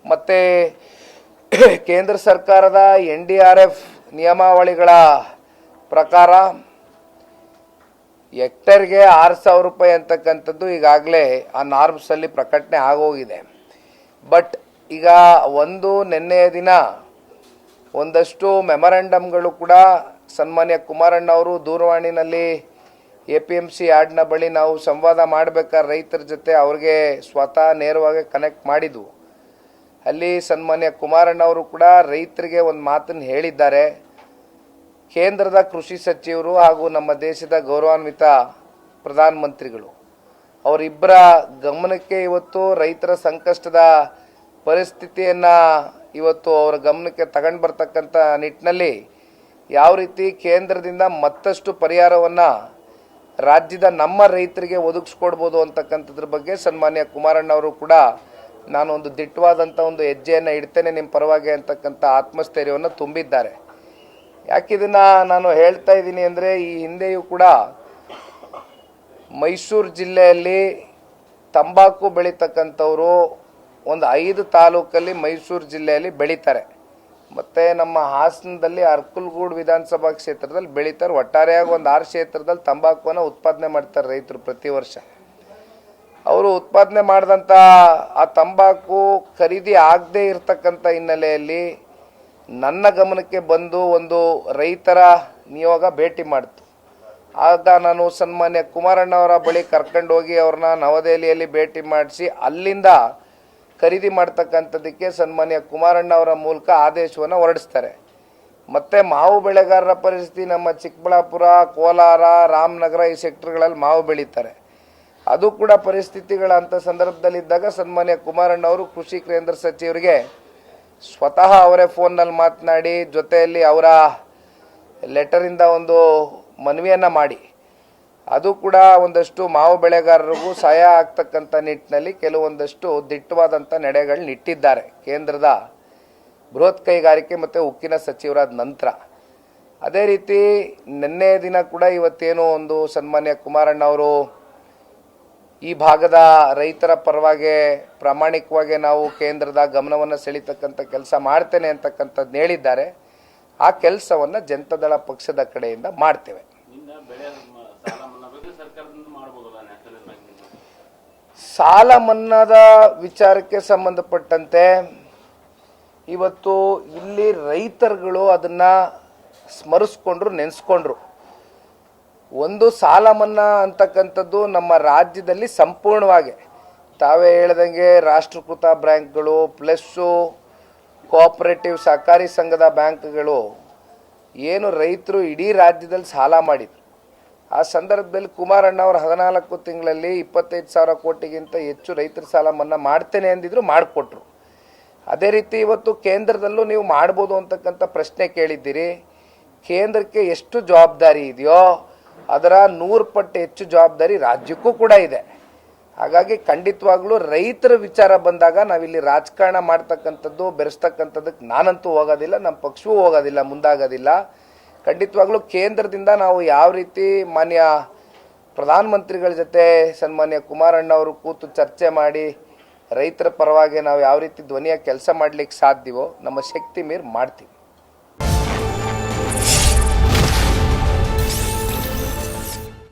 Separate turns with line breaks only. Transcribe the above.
ಮತ್ತು ಕೇಂದ್ರ ಸರ್ಕಾರದ NDRF ನಿಯಮಾವಳಿಗಳ ಪ್ರಕಾರ ಹೆಕ್ಟೇರ್ಗೆ 6,000 ರೂಪಾಯಿ ಅಂತಕ್ಕಂಥದ್ದು ಈಗಾಗಲೇ ಆ ನಾರ್ಮ್ಸಲ್ಲಿ ಪ್ರಕಟಣೆ ಆಗೋಗಿದೆ. ಬಟ್ ಈಗ ನಿನ್ನೆಯ ದಿನ ಒಂದಷ್ಟು ಮೆಮೊರಾಂಡಮ್ಗಳು ಕೂಡ ಸನ್ಮಾನ್ಯ ಕುಮಾರಣ್ಣ ಅವರು ದೂರವಾಣಿನಲ್ಲಿ APMC ಯಾರ್ಡ್ನ ಬಳಿ ನಾವು ಸಂವಾದ ಮಾಡಬೇಕಾದ್ರೆ ರೈತರ ಜೊತೆ ಅವ್ರಿಗೆ ಸ್ವತಃ ನೇರವಾಗಿ ಕನೆಕ್ಟ್ ಮಾಡಿದ್ವು. ಅಲ್ಲಿ ಸನ್ಮಾನ್ಯ ಕುಮಾರಣ್ಣ ಅವರು ಕೂಡ ರೈತರಿಗೆ ಒಂದು ಮಾತನ್ನು ಹೇಳಿದ್ದಾರೆ. ಕೇಂದ್ರದ ಕೃಷಿ ಸಚಿವರು ಹಾಗೂ ನಮ್ಮ ದೇಶದ ಗೌರವಾನ್ವಿತ ಪ್ರಧಾನಮಂತ್ರಿಗಳು ಅವರಿಬ್ಬರ ಗಮನಕ್ಕೆ ಇವತ್ತು ರೈತರ ಸಂಕಷ್ಟದ ಪರಿಸ್ಥಿತಿಯನ್ನು ಇವತ್ತು ಅವರ ಗಮನಕ್ಕೆ ತಗೊಂಡು ಬರ್ತಕ್ಕಂಥ ನಿಟ್ಟಿನಲ್ಲಿ ಯಾವ ರೀತಿ ಕೇಂದ್ರದಿಂದ ಮತ್ತಷ್ಟು ಪರಿಹಾರವನ್ನು ರಾಜ್ಯದ ನಮ್ಮ ರೈತರಿಗೆ ಒದಗಿಸ್ಕೊಡ್ಬೋದು ಅಂತಕ್ಕಂಥದ್ರ ಬಗ್ಗೆ ಸನ್ಮಾನ್ಯ ಕುಮಾರಣ್ಣ ಅವರು ಕೂಡ ನಾನು ಒಂದು ದಿಟ್ಟವಾದಂಥ ಒಂದು ಹೆಜ್ಜೆಯನ್ನು ಇಡ್ತೇನೆ ನಿಮ್ಮ ಪರವಾಗಿ ಅಂತಕ್ಕಂಥ ಆತ್ಮಸ್ಥೈರ್ಯವನ್ನು ತುಂಬಿದ್ದಾರೆ. ಯಾಕಿದನ್ನ ನಾನು ಹೇಳ್ತಾ ಇದ್ದೀನಿ ಅಂದರೆ ಈ ಹಿಂದೆಯೂ ಕೂಡ ಮೈಸೂರು ಜಿಲ್ಲೆಯಲ್ಲಿ ತಂಬಾಕು ಬೆಳೀತಕ್ಕಂಥವರು ಒಂದು 5 ತಾಲೂಕಲ್ಲಿ ಮೈಸೂರು ಜಿಲ್ಲೆಯಲ್ಲಿ ಬೆಳೀತಾರೆ. ಮತ್ತು ನಮ್ಮ ಹಾಸನದಲ್ಲಿ ಅರ್ಕಲ್ಗೂಡು ವಿಧಾನಸಭಾ ಕ್ಷೇತ್ರದಲ್ಲಿ ಬೆಳೀತಾರೆ. ಒಟ್ಟಾರೆಯಾಗಿ ಒಂದು 6 ಕ್ಷೇತ್ರದಲ್ಲಿ ತಂಬಾಕುವನ್ನು ಉತ್ಪಾದನೆ ಮಾಡ್ತಾರೆ ರೈತರು ಪ್ರತಿ ವರ್ಷ. ಅವರು ಉತ್ಪಾದನೆ ಮಾಡಿದಂಥ ಆ ತಂಬಾಕು ಖರೀದಿ ಆಗದೇ ಇರತಕ್ಕಂಥ ಹಿನ್ನೆಲೆಯಲ್ಲಿ ನನ್ನ ಗಮನಕ್ಕೆ ಬಂದು ಒಂದು ರೈತರ ನಿಯೋಗ ಭೇಟಿ ಮಾಡಿತು. ಆಗ ನಾನು ಸನ್ಮಾನ್ಯ ಕುಮಾರಣ್ಣ ಅವರ ಬಳಿ ಕರ್ಕೊಂಡು ಹೋಗಿ ಅವ್ರನ್ನ ನವದೆಹಲಿಯಲ್ಲಿ ಭೇಟಿ ಮಾಡಿಸಿ ಅಲ್ಲಿಂದ ಖರೀದಿ ಮಾಡ್ತಕ್ಕಂಥದ್ದಕ್ಕೆ ಸನ್ಮಾನ್ಯ ಕುಮಾರಣ್ಣ ಅವರ ಮೂಲಕ ಆದೇಶವನ್ನು ಹೊರಡಿಸ್ತಾರೆ. ಮತ್ತು ಮಾವು ಬೆಳೆಗಾರರ ಪರಿಸ್ಥಿತಿ ನಮ್ಮ ಚಿಕ್ಕಬಳ್ಳಾಪುರ, ಕೋಲಾರ, ರಾಮನಗರ ಈ ಸೆಕ್ಟರ್ಗಳಲ್ಲಿ ಮಾವು ಬೆಳೀತಾರೆ. ಅದು ಕೂಡ ಪರಿಸ್ಥಿತಿಗಳಂಥ ಸಂದರ್ಭದಲ್ಲಿದ್ದಾಗ ಸನ್ಮಾನ್ಯ ಕುಮಾರಣ್ಣ ಅವರು ಕೃಷಿ ಕೇಂದ್ರ ಸಚಿವರಿಗೆ ಸ್ವತಃ ಅವರೇ ಫೋನ್ನಲ್ಲಿ ಮಾತನಾಡಿ ಜೊತೆಯಲ್ಲಿ ಅವರ ಲೆಟರಿಂದ ಒಂದು ಮನವಿಯನ್ನು ಮಾಡಿ ಅದು ಕೂಡ ಒಂದಷ್ಟು ಮಾವು ಬೆಳೆಗಾರರಿಗೂ ಸಹಾಯ ಆಗ್ತಕ್ಕಂಥ ನಿಟ್ಟಿನಲ್ಲಿ ಕೆಲವೊಂದಷ್ಟು ದಿಟ್ಟವಾದಂಥ ನಡೆಗಳನ್ನ ಇಟ್ಟಿದ್ದಾರೆ ಕೇಂದ್ರದ ಬೃಹತ್ ಕೈಗಾರಿಕೆ ಮತ್ತು ಉಕ್ಕಿನ ಸಚಿವರಾದ ನಂತರ. ಅದೇ ರೀತಿ ನಿನ್ನೆ ದಿನ ಕೂಡ ಇವತ್ತೇನು ಒಂದು ಸನ್ಮಾನ್ಯ ಕುಮಾರಣ್ಣ ಅವರು ಈ ಭಾಗದ ರೈತರ ಪರವಾಗಿ ಪ್ರಾಮಾಣಿಕವಾಗಿ ನಾವು ಕೇಂದ್ರದ ಗಮನವನ್ನು ಸೆಳೀತಕ್ಕಂಥ ಕೆಲಸ ಮಾಡ್ತೇನೆ ಅಂತಕ್ಕಂಥದ್ದು ಹೇಳಿದ್ದಾರೆ. ಆ ಕೆಲಸವನ್ನು ಜನತಾದಳ ಪಕ್ಷದ ಕಡೆಯಿಂದ ಮಾಡ್ತೇವೆ. ಸಾಲ ಮನ್ನಾದ ವಿಚಾರಕ್ಕೆ ಸಂಬಂಧಪಟ್ಟಂತೆ ಇವತ್ತು ಇಲ್ಲಿ ರೈತರುಗಳು ಅದನ್ನು ಸ್ಮರಿಸ್ಕೊಂಡ್ರು, ನೆನೆಸ್ಕೊಂಡ್ರು. ಒಂದು ಸಾಲ ಮನ್ನಾ ಅಂತಕ್ಕಂಥದ್ದು ನಮ್ಮ ರಾಜ್ಯದಲ್ಲಿ ಸಂಪೂರ್ಣವಾಗಿ ತಾವೇ ಹೇಳ್ದಂಗೆ ರಾಷ್ಟ್ರೀಕೃತ ಬ್ಯಾಂಕ್ಗಳು ಪ್ಲಸ್ಸು ಕೋಆಪರೇಟಿವ್ ಸಹಕಾರಿ ಸಂಘದ ಬ್ಯಾಂಕ್ಗಳು ಏನು ರೈತರು ಇಡೀ ರಾಜ್ಯದಲ್ಲಿ ಸಾಲ ಮಾಡಿದರು. ಆ ಸಂದರ್ಭದಲ್ಲಿ ಕುಮಾರಣ್ಣ ಅವರು 14 ತಿಂಗಳಲ್ಲಿ 25,000 ಕೋಟಿಗಿಂತ ಹೆಚ್ಚು ರೈತರ ಸಾಲ ಮನ್ನಾ ಮಾಡ್ತೇನೆ ಅಂದಿದ್ರು, ಮಾಡಿಕೊಟ್ರು. ಅದೇ ರೀತಿ ಇವತ್ತು ಕೇಂದ್ರದಲ್ಲೂ ನೀವು ಮಾಡ್ಬೋದು ಅಂತಕ್ಕಂಥ ಪ್ರಶ್ನೆ ಕೇಳಿದ್ದೀರಿ. ಕೇಂದ್ರಕ್ಕೆ ಎಷ್ಟು ಜವಾಬ್ದಾರಿ ಇದೆಯೋ ಅದರ 100 ಪಟ್ಟು ಹೆಚ್ಚು ಜವಾಬ್ದಾರಿ ರಾಜ್ಯಕ್ಕೂ ಕೂಡ ಇದೆ. ಹಾಗಾಗಿ ಖಂಡಿತವಾಗ್ಲೂ ರೈತರ ವಿಚಾರ ಬಂದಾಗ ನಾವಿಲ್ಲಿ ರಾಜಕಾರಣ ಮಾಡ್ತಕ್ಕಂಥದ್ದು ಬೆರೆಸ್ತಕ್ಕಂಥದ್ದಕ್ಕೆ ನಾನಂತೂ ಹೋಗೋದಿಲ್ಲ, ನಮ್ಮ ಪಕ್ಷವೂ ಹೋಗೋದಿಲ್ಲ, ಮುಂದಾಗೋದಿಲ್ಲ. ಖಂಡಿತವಾಗ್ಲೂ ಕೇಂದ್ರದಿಂದ ನಾವು ಯಾವ ರೀತಿ ಮಾನ್ಯ ಪ್ರಧಾನಮಂತ್ರಿಗಳ ಜೊತೆ ಸನ್ಮಾನ್ಯ ಕುಮಾರಣ್ಣ ಅವರು ಕೂತು ಚರ್ಚೆ ಮಾಡಿ ರೈತರ ಪರವಾಗಿ ನಾವು ಯಾವ ರೀತಿ ಧ್ವನಿಯ ಕೆಲಸ ಮಾಡಲಿಕ್ಕೆ ಸಾಧ್ಯವೋ ನಮ್ಮ ಶಕ್ತಿ ಮೀರಿ ಮಾಡ್ತೀವಿ.